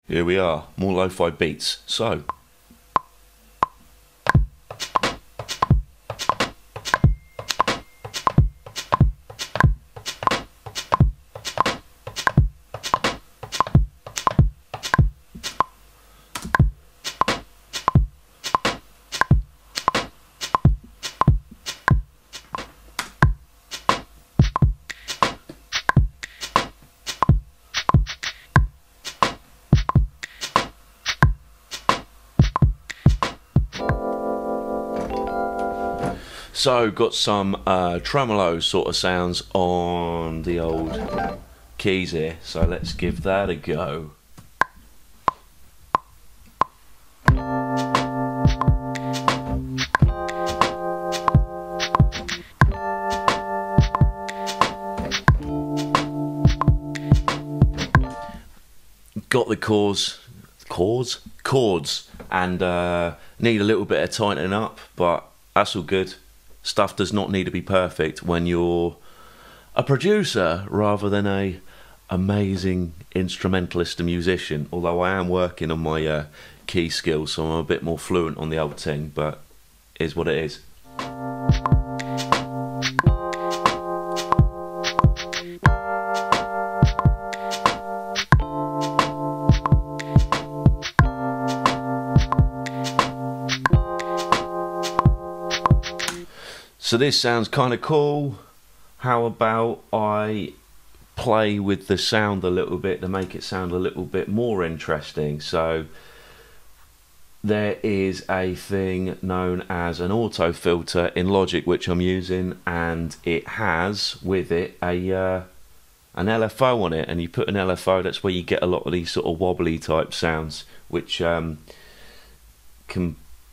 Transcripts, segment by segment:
Here we are, more lo-fi beats. So, got some tremolo sort of sounds on the old keys here, so let's give that a go. Got the chords, and need a little bit of tightening up, but that's all good. Stuff does not need to be perfect when you're a producer rather than a amazing instrumentalist and musician. Although I am working on my key skills, so I'm a bit more fluent on the old thing, but it is what it is. So this sounds kind of cool. How about I play with the sound a little bit to make it sound a little bit more interesting? So there is a thing known as an auto filter in Logic which I'm using, and it has with it an LFO on it, and you put an LFO, that's where you get a lot of these sort of wobbly type sounds, which can,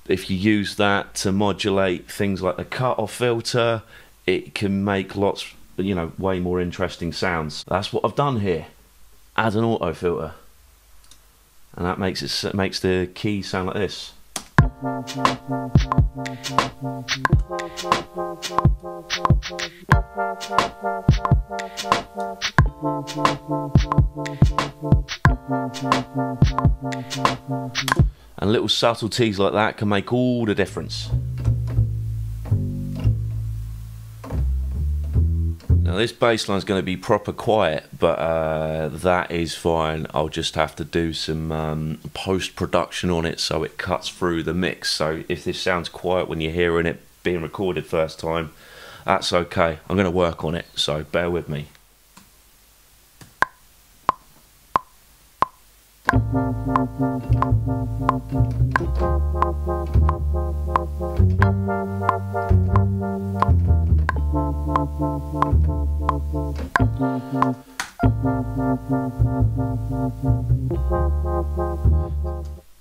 if you use that to modulate things like the cut-off filter, it can make lots, you know, way more interesting sounds. That's what I've done here. Add an auto filter, and that makes the key sound like this. And little subtleties like that can make all the difference. Now this bass line's going to be proper quiet, but that is fine. I'll just have to do some post-production on it so it cuts through the mix. So if this sounds quiet when you're hearing it being recorded first time, that's okay. I'm going to work on it, so bear with me.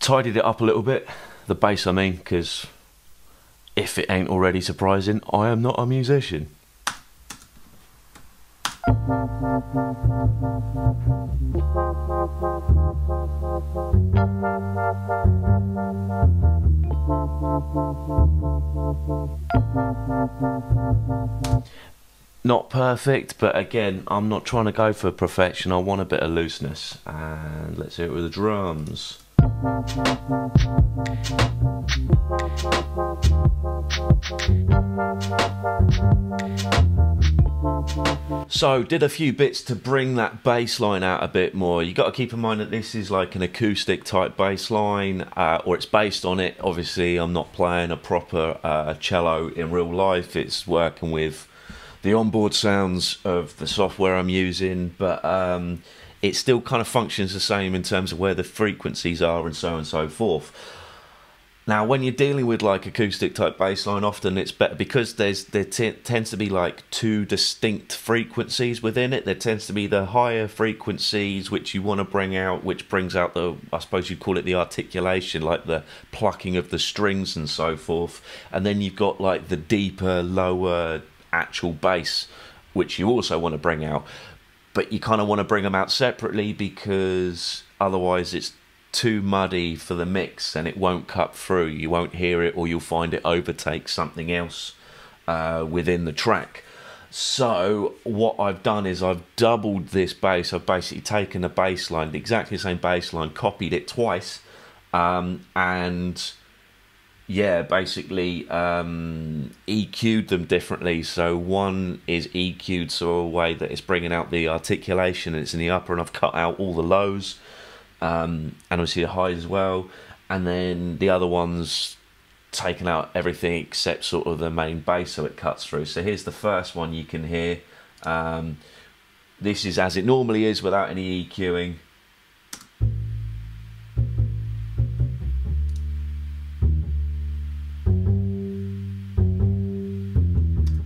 Tidied it up a little bit, the bass I mean, because if it ain't already surprising, I am not a musician. Not perfect, but again, I'm not trying to go for perfection. I want a bit of looseness, and let's hear it with the drums. So did a few bits to bring that bass line out a bit more. You got to keep in mind that this is like an acoustic type bass line, or it's based on it. Obviously I'm not playing a proper cello in real life. It's working with the onboard sounds of the software I'm using, but it still kind of functions the same in terms of where the frequencies are and so forth. Now, when you're dealing with like acoustic type bass line, often it's better because there tends to be like two distinct frequencies within it. There tends to be the higher frequencies which you want to bring out, which brings out the, I suppose you'd call it the articulation, like the plucking of the strings and so forth. And then you've got like the deeper, lower actual bass, which you also want to bring out. But you kind of want to bring them out separately because otherwise it's too muddy for the mix and it won't cut through. You won't hear it, or you'll find it overtakes something else within the track. So what I've done is I've doubled this bass. I've basically taken a bass line, exactly the same bass line, copied it twice, and yeah, basically EQ'd them differently. So one is EQ'd so a way that it's bringing out the articulation, and it's in the upper, and I've cut out all the lows, and obviously the highs as well. And then the other one's taken out everything except sort of the main bass, so it cuts through. So here's the first one you can hear. This is as it normally is without any EQing.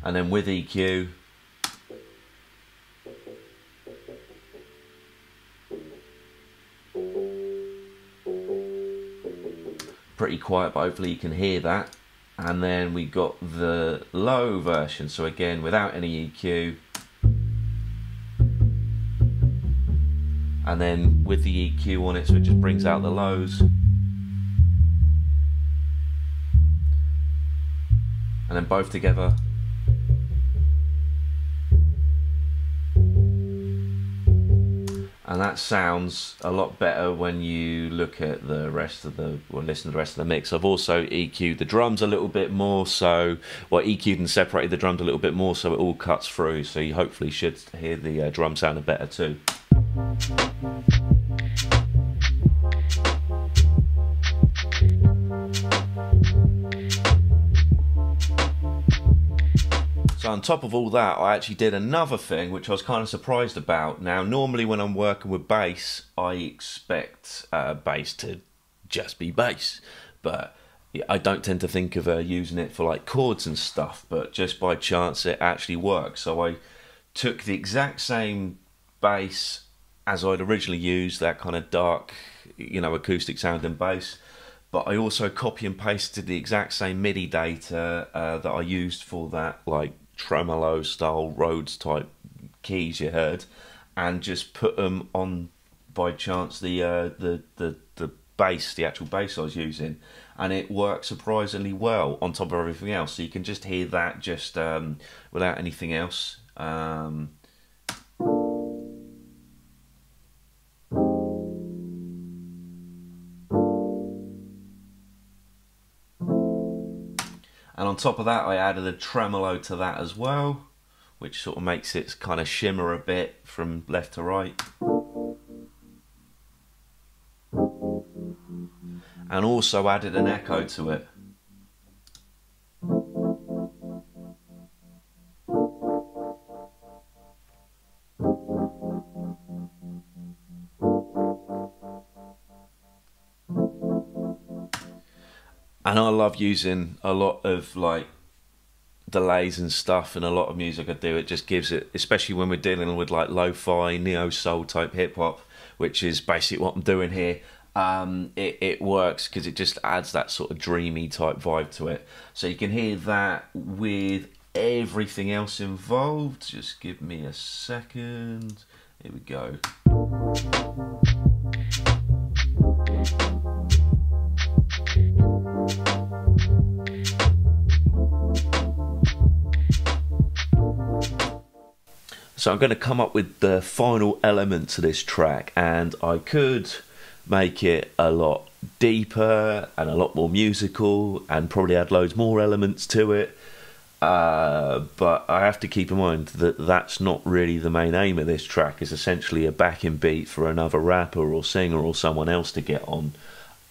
And then with EQ, pretty quiet, but hopefully you can hear that. And then we got the low version, so again without any EQ, and then with the EQ on it, so it just brings out the lows. And then both together. And that sounds a lot better when you look at the rest of the, or listen to the rest of the mix. I've also EQ'd the drums a little bit more, so, well, EQ'd and separated the drums a little bit more, so it all cuts through. So you hopefully should hear the drum sounding better too. So on top of all that, I actually did another thing which I was kind of surprised about. Now, normally when I'm working with bass, I expect bass to just be bass, but I don't tend to think of using it for like chords and stuff, but just by chance it actually works. So I took the exact same bass as I'd originally used, that kind of dark, you know, acoustic sounding bass, but I also copy and pasted the exact same MIDI data that I used for that, like, tremolo style Rhodes type keys you heard, and just put them on by chance the bass, the actual bass I was using, and it worked surprisingly well on top of everything else. So you can just hear that just without anything else. And on top of that, I added a tremolo to that as well, which sort of makes it kind of shimmer a bit from left to right. And also added an echo to it. And I love using a lot of like delays and stuff in a lot of music I do. It just gives it, especially when we're dealing with like lo-fi, neo-soul type hip-hop, which is basically what I'm doing here. It works because it just adds that sort of dreamy type vibe to it. So you can hear that with everything else involved. Just give me a second. Here we go. So I'm going to come up with the final element to this track, and I could make it a lot deeper and a lot more musical and probably add loads more elements to it, but I have to keep in mind that that's not really the main aim of this track. It's essentially a backing beat for another rapper or singer or someone else to get on.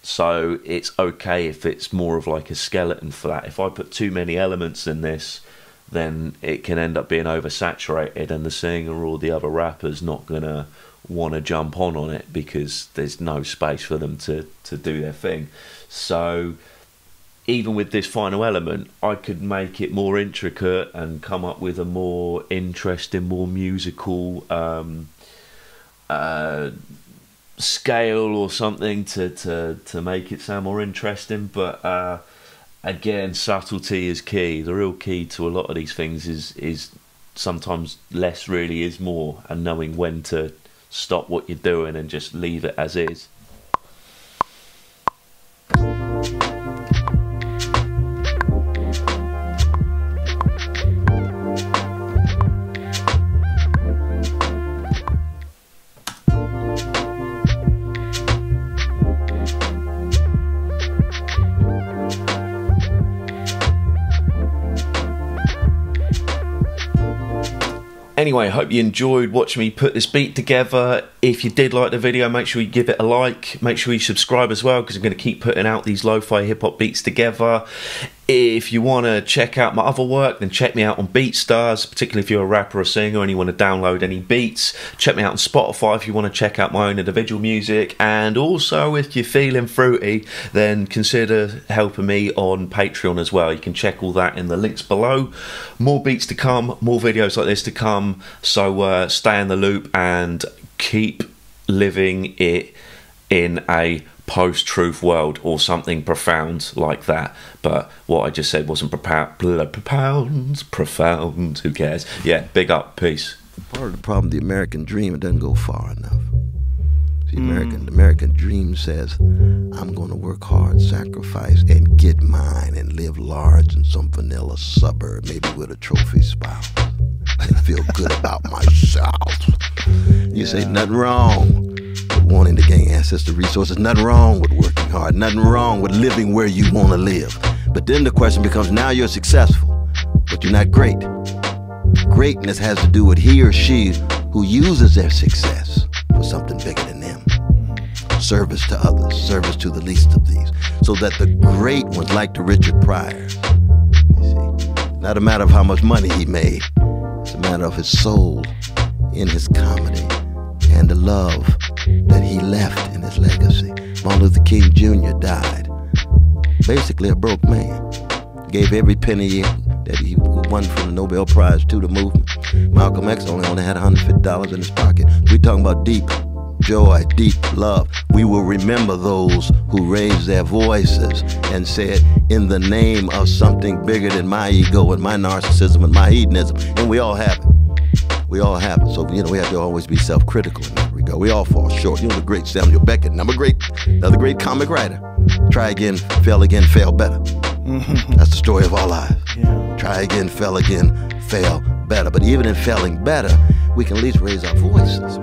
So it's okay if it's more of like a skeleton for that. If I put too many elements in this, then it can end up being oversaturated, and the singer or the other rapper's not gonna want to jump on it because there's no space for them to do their thing. So even with this final element, I could make it more intricate and come up with a more interesting, more musical scale or something to make it sound more interesting. But again, subtlety is key. The real key to a lot of these things is sometimes less really is more, and knowing when to stop what you're doing and just leave it as is. Anyway, hope you enjoyed watching me put this beat together. If you did like the video, make sure you give it a like. Make sure you subscribe as well, because I'm going to keep putting out these lo-fi hip-hop beats together. If you want to check out my other work, then check me out on BeatStars, particularly if you're a rapper or singer and you want to download any beats. Check me out on Spotify if you want to check out my own individual music. And also, if you're feeling fruity, then consider helping me on Patreon as well. You can check all that in the links below. More beats to come, more videos like this to come. So stay in the loop and keep living it in a post-truth world, or something profound like that. But what I just said wasn't profound, who cares? Yeah, big up, peace. Part of the problem, the American dream, it doesn't go far enough. The American dream says, I'm going to work hard, sacrifice, and get mine, and live large in some vanilla suburb, maybe with a trophy spouse, and feel good about myself. You say nothing wrong with wanting to gain access to resources, nothing wrong with working hard, nothing wrong with living where you want to live. But then the question becomes, now you're successful, but you're not great. Greatness has to do with he or she who uses their success for something bigger than them. Service to others, service to the least of these, so that the great ones, like the Richard Pryors, you see, not a matter of how much money he made, it's a matter of his soul in his comedy and the love that he left in his legacy. Martin Luther King Jr. died basically a broke man. Gave every penny that he won from the Nobel Prize to the movement. Malcolm X only had $150 in his pocket. We're talking about deep joy, deep love. We will remember those who raised their voices and said, in the name of something bigger than my ego and my narcissism and my hedonism. And we all have it. We all have it. So, you know, we have to always be self-critical in that regard. We all fall short. You know, the great Samuel Beckett, another great comic writer. Try again, fail better. That's the story of our lives. Yeah. Try again, fail better. But even in failing better, we can at least raise our voices.